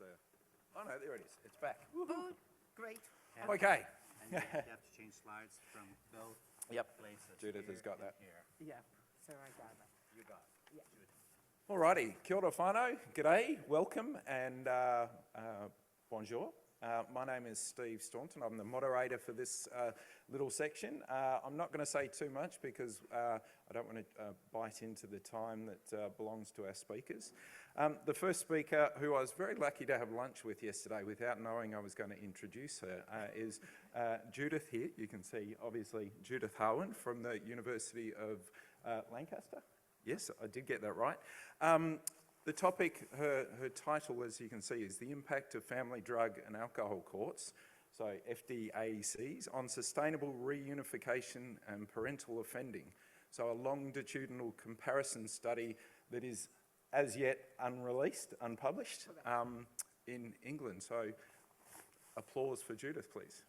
Oh no, there it is. It's back. Good, great. Okay. And you have to change slides from both places. Judith has got that. Here. Yeah, so I got it. You got it. Yeah. Judith. Alrighty, kia ora whanau, g'day, welcome and bonjour. My name is Steve Staunton. I'm the moderator for this little section. I'm not going to say too much because I don't want to bite into the time that belongs to our speakers. The first speaker, who I was very lucky to have lunch with yesterday without knowing I was going to introduce her, is Judith here. You can see, obviously, Judith Harwin from the University of Lancaster. Yes, I did get that right. The topic, her title, as you can see, is the impact of family drug and alcohol courts, so FDACs, on sustainable reunification and parental offending. So a longitudinal comparison study that is as yet unreleased, unpublished in England. So applause for Judith, please.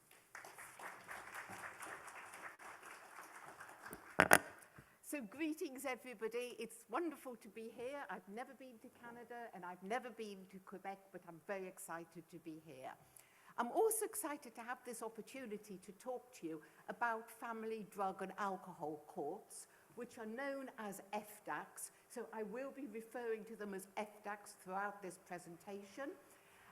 So greetings everybody, it's wonderful to be here. I've never been to Canada and I've never been to Quebec, but I'm very excited to be here. I'm also excited to have this opportunity to talk to you about family drug and alcohol courts, which are known as FDACs. So I will be referring to them as FDACs throughout this presentation.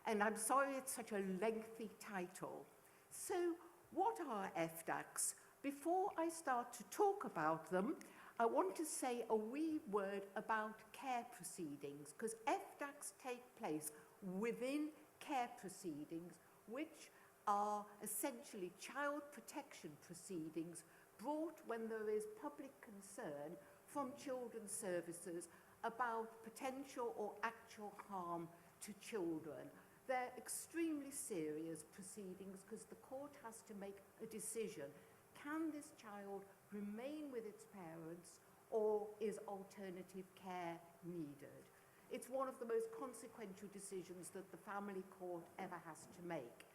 And I'm sorry it's such a lengthy title. So what are FDACs? Before I start to talk about them, I want to say a wee word about care proceedings, because FDACs take place within care proceedings, which are essentially child protection proceedings brought when there is public concern from children's services about potential or actual harm to children. They're extremely serious proceedings because the court has to make a decision. Can this child remain with its parents, or is alternative care needed? It's one of the most consequential decisions that the family court ever has to make.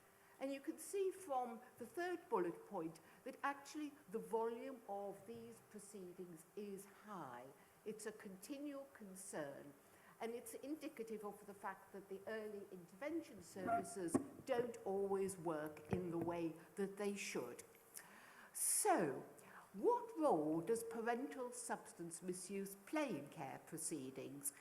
And you can see from the third bullet point that actually the volume of these proceedings is high. It's a continual concern, and it's indicative of the fact that the early intervention services don't always work in the way that they should. So, what role does parental substance misuse play in care proceedings?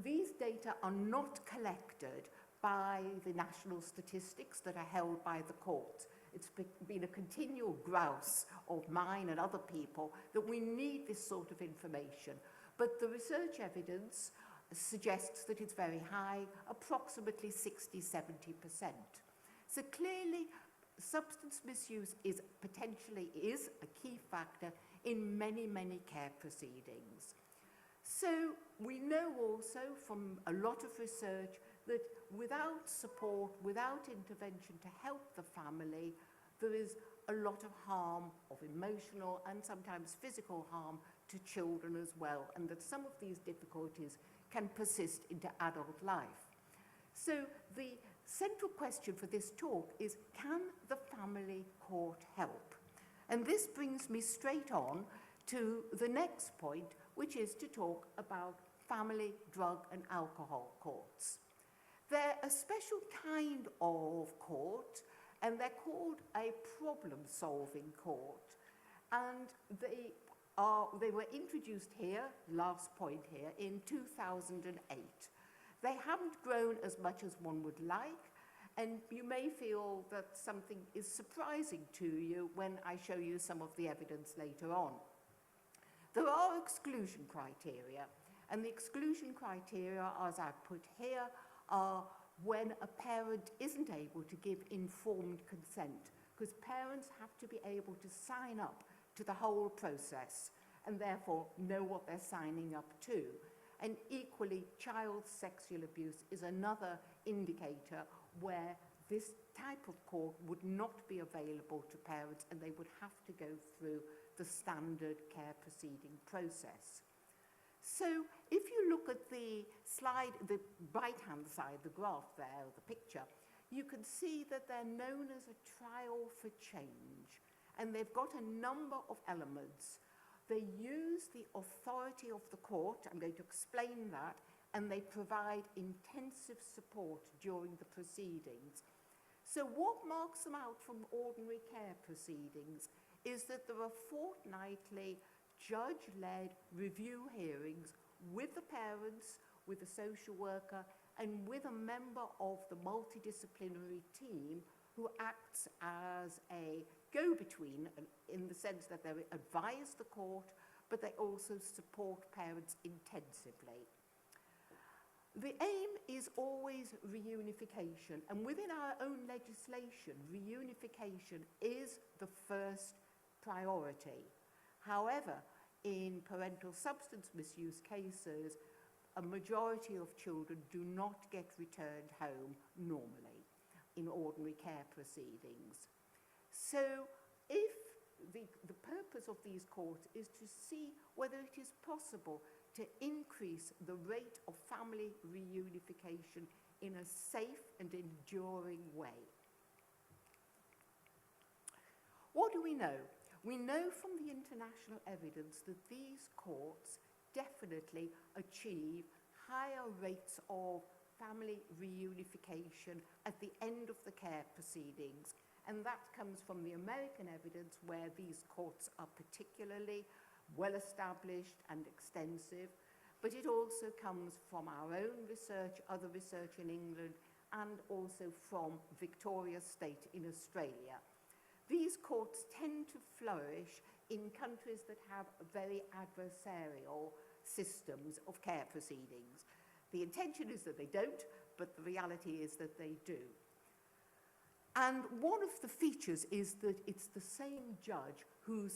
These data are not collected by the national statistics that are held by the court. It's been a continual grouse of mine and other people that we need this sort of information. But the research evidence suggests that it's very high, approximately 60–70%. So clearly, substance misuse is potentially a key factor in many, many care proceedings. So we know also from a lot of research that without support, without intervention to help the family, there is a lot of harm, of emotional and sometimes physical harm to children as well, and that some of these difficulties can persist into adult life. So the central question for this talk is, can the family court help? And this brings me straight on to the next point, which is to talk about family drug and alcohol courts. They're a special kind of court, and they're called a problem-solving court. And they were introduced here, last point here, in 2008. They haven't grown as much as one would like, and you may feel that something is surprising to you when I show you some of the evidence later on. There are exclusion criteria, and the exclusion criteria, as I've put here, are when a parent isn't able to give informed consent, because parents have to be able to sign up to the whole process and therefore know what they're signing up to. And equally, child sexual abuse is another indicator where this type of court would not be available to parents, and they would have to go through the standard care proceeding process. So if you look at the slide, the right-hand side, the graph there, the picture, you can see that they're known as a trial for change, and they've got a number of elements. They use the authority of the court, I'm going to explain that, and they provide intensive support during the proceedings. So what marks them out from ordinary care proceedings is that there are fortnightly judge-led review hearings with the parents, with the social worker, and with a member of the multidisciplinary team who acts as a go-between in the sense that they advise the court, but they also support parents intensively. The aim is always reunification, and within our own legislation, reunification is the first priority. However, in parental substance misuse cases, a majority of children do not get returned home normally in ordinary care proceedings. So if the purpose of these courts is to see whether it is possible to increase the rate of family reunification in a safe and enduring way. What do we know? We know from the international evidence that these courts definitely achieve higher rates of family reunification at the end of the care proceedings. And that comes from the American evidence where these courts are particularly well established and extensive. But it also comes from our own research, other research in England, and also from Victoria State in Australia. These courts tend to flourish in countries that have very adversarial systems of care proceedings. The intention is that they don't, but the reality is that they do. And one of the features is that it's the same judge who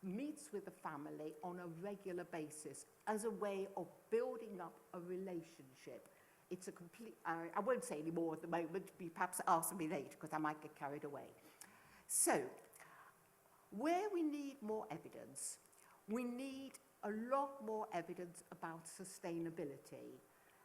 meets with the family on a regular basis as a way of building up a relationship. It's a complete, I won't say any more at the moment, perhaps ask me later because I might get carried away. So, where we need more evidence, we need a lot more evidence about sustainability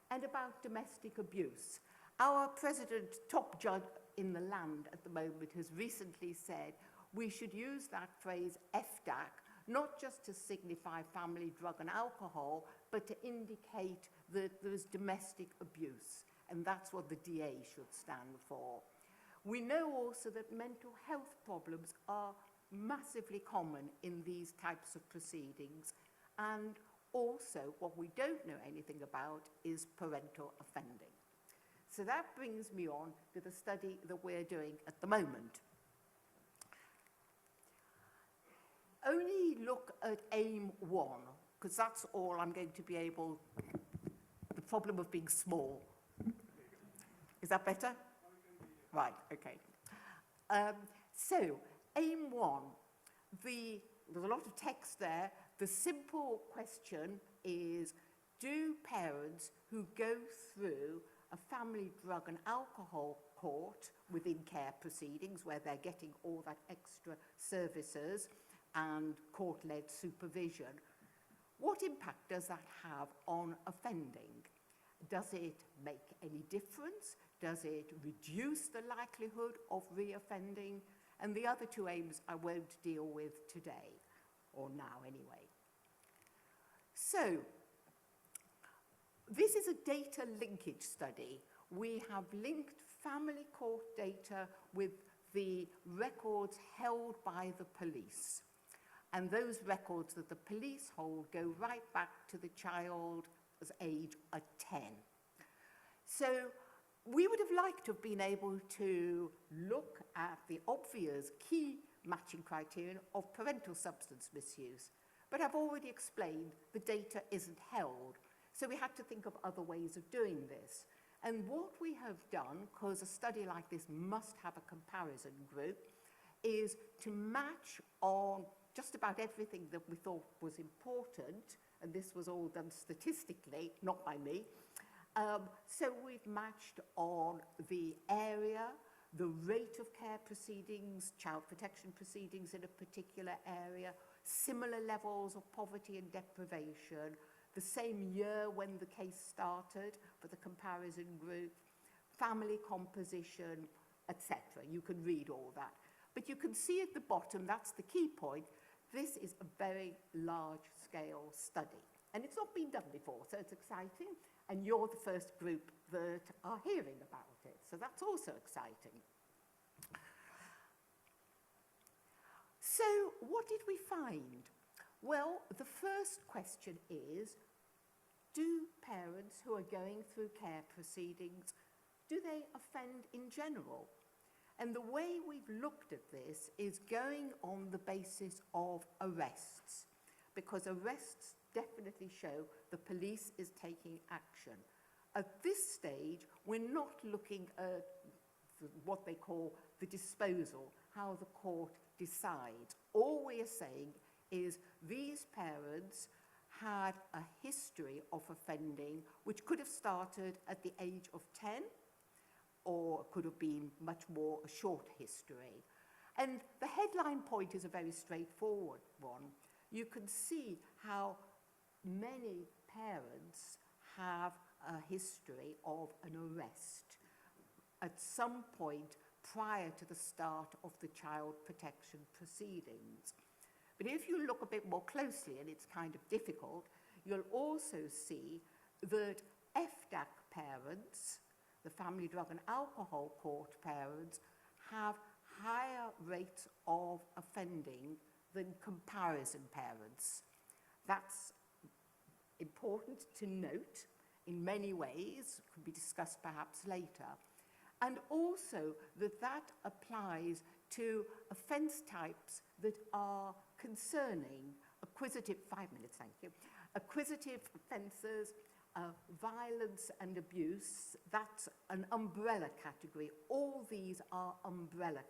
and about domestic abuse. Our president, top judge in the land at the moment, has recently said we should use that phrase FDAC, not just to signify family, drug and alcohol, but to indicate that there is domestic abuse, and that's what the DA should stand for. We know also that mental health problems are massively common in these types of proceedings, and also what we don't know anything about is parental offending. So that brings me on to the study that we're doing at the moment. Only look at aim 1, because that's all I'm going to be able, the problem of being small. Is that better? Right, okay. So, aim 1, there's a lot of text there. The simple question is, do parents who go through a family drug and alcohol court within care proceedings where they're getting all that extra services and court-led supervision, what impact does that have on offending? Does it make any difference? Does it reduce the likelihood of reoffending? And the other two aims I won't deal with today, or now anyway. So, this is a data linkage study. We have linked family court data with the records held by the police. And those records that the police hold go right back to the child's age at 10. So we would have liked to have been able to look at the obvious key matching criterion of parental substance misuse. But I've already explained the data isn't held. So we had to think of other ways of doing this. And what we have done, because a study like this must have a comparison group, is to match on just about everything that we thought was important, and this was all done statistically, not by me. So we've matched on the area, the rate of care proceedings, child protection proceedings in a particular area, similar levels of poverty and deprivation, the same year when the case started for the comparison group, family composition, etc. You can read all that. But you can see at the bottom, that's the key point, this is a very large-scale study. And it's not been done before, so it's exciting. And you're the first group that are hearing about it. So that's also exciting. So what did we find? Well, the first question is, do parents who are going through care proceedings, do they offend in general? And the way we've looked at this is going on the basis of arrests, because arrests definitely show the police is taking action. At this stage, we're not looking at what they call the disposal, how the court decides. All we are saying is these parents had a history of offending, which could have started at the age of 10, or could have been much more a short history. And the headline point is a very straightforward one. You can see how many parents have a history of an arrest at some point prior to the start of the child protection proceedings. But if you look a bit more closely, and it's kind of difficult, you'll also see that FDAC parents, the Family Drug and Alcohol Court parents, have higher rates of offending than comparison parents. That's important to note in many ways, could be discussed perhaps later. And also that applies to offence types that are concerning, acquisitive, 5 minutes, thank you, acquisitive offences, violence and abuse, that's an umbrella category. All these are umbrella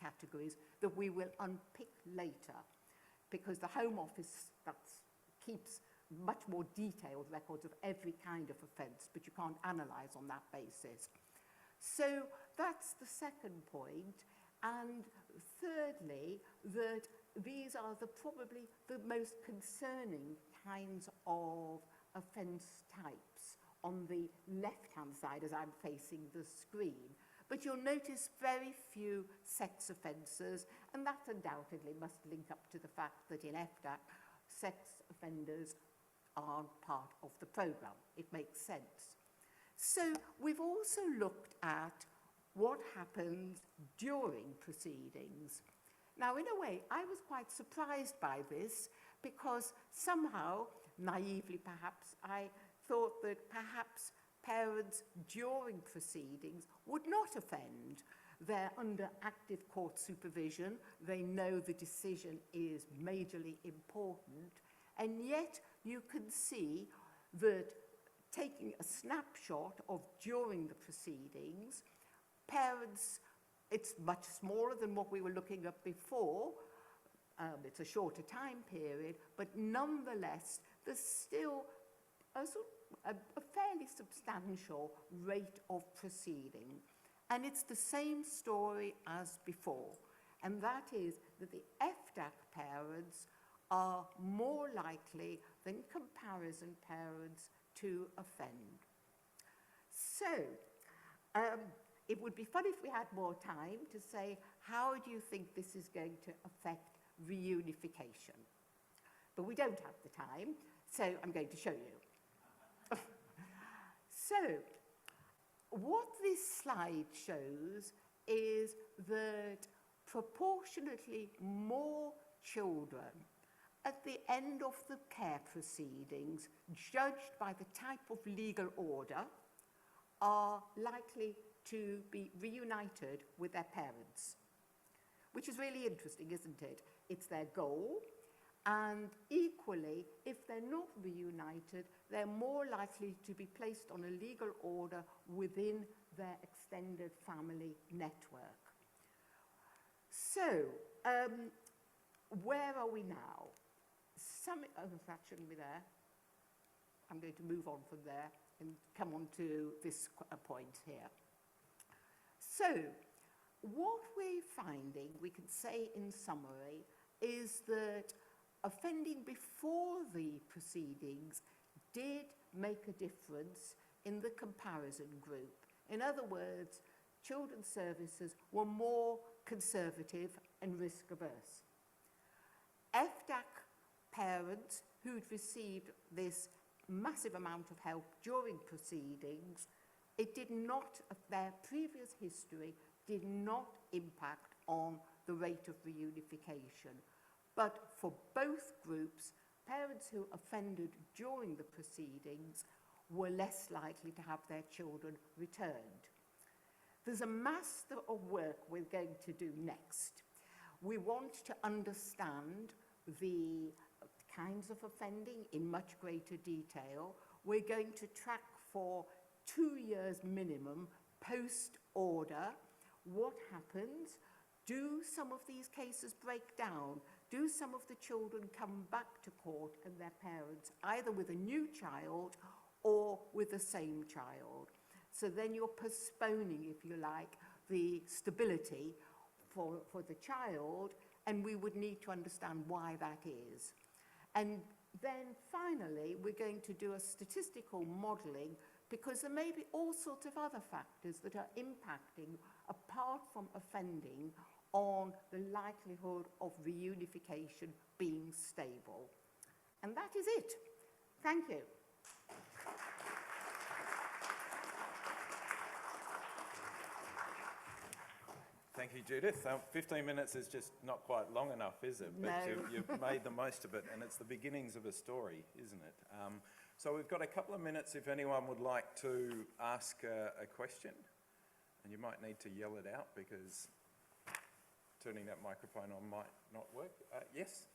categories that we will unpick later, because the Home Office keeps much more detailed records of every kind of offence, but you can't analyse on that basis. So that's the second point. And thirdly, that these are probably the most concerning kinds of offence types on the left-hand side as I'm facing the screen. But you'll notice very few sex offences, and that undoubtedly must link up to the fact that in FDAC, sex offenders are part of the programme. It makes sense. So we've also looked at what happens during proceedings. Now, in a way, I was quite surprised by this, because somehow, naively perhaps, I thought that perhaps parents during proceedings would not offend. They're under active court supervision. They know the decision is majorly important. And yet you can see that taking a snapshot of during the proceedings, parents, it's much smaller than what we were looking at before. It's a shorter time period, but nonetheless, there's still a fairly substantial rate of proceeding. And it's the same story as before. And that is that the FDAC parents are more likely than comparison parents to offend. So, it would be fun if we had more time to say, how do you think this is going to affect reunification? But we don't have the time, so I'm going to show you. So, what this slide shows is that proportionately more children at the end of the care proceedings, judged by the type of legal order, are likely to be reunited with their parents, which is really interesting, isn't it? It's their goal, and equally, if they're not reunited, they're more likely to be placed on a legal order within their extended family network. So, where are we now? That shouldn't be there. I'm going to move on from there and come on to this point here. So, what we're finding, we can say in summary, is that offending before the proceedings did make a difference in the comparison group. In other words, children's services were more conservative and risk-averse. FDAC parents who'd received this massive amount of help during proceedings, it did not, their previous history did not impact on the rate of reunification. But for both groups, parents who offended during the proceedings were less likely to have their children returned. There's a master of work we're going to do next. We want to understand the kinds of offending in much greater detail. We're going to track for 2 years minimum post-order what happens. Do some of these cases break down? Do some of the children come back to court and their parents, either with a new child or with the same child? So then you're postponing, if you like, the stability for the child, and we would need to understand why that is. And then finally, we're going to do a statistical modelling, because there may be all sorts of other factors that are impacting, apart from offending, on the likelihood of reunification being stable. And that is it. Thank you. Thank you, Judith. 15 minutes is just not quite long enough, is it? But No. you've made the most of it, and it's the beginnings of a story, isn't it? So we've got a couple of minutes if anyone would like to ask a question. And you might need to yell it out because turning that microphone on might not work. Yes?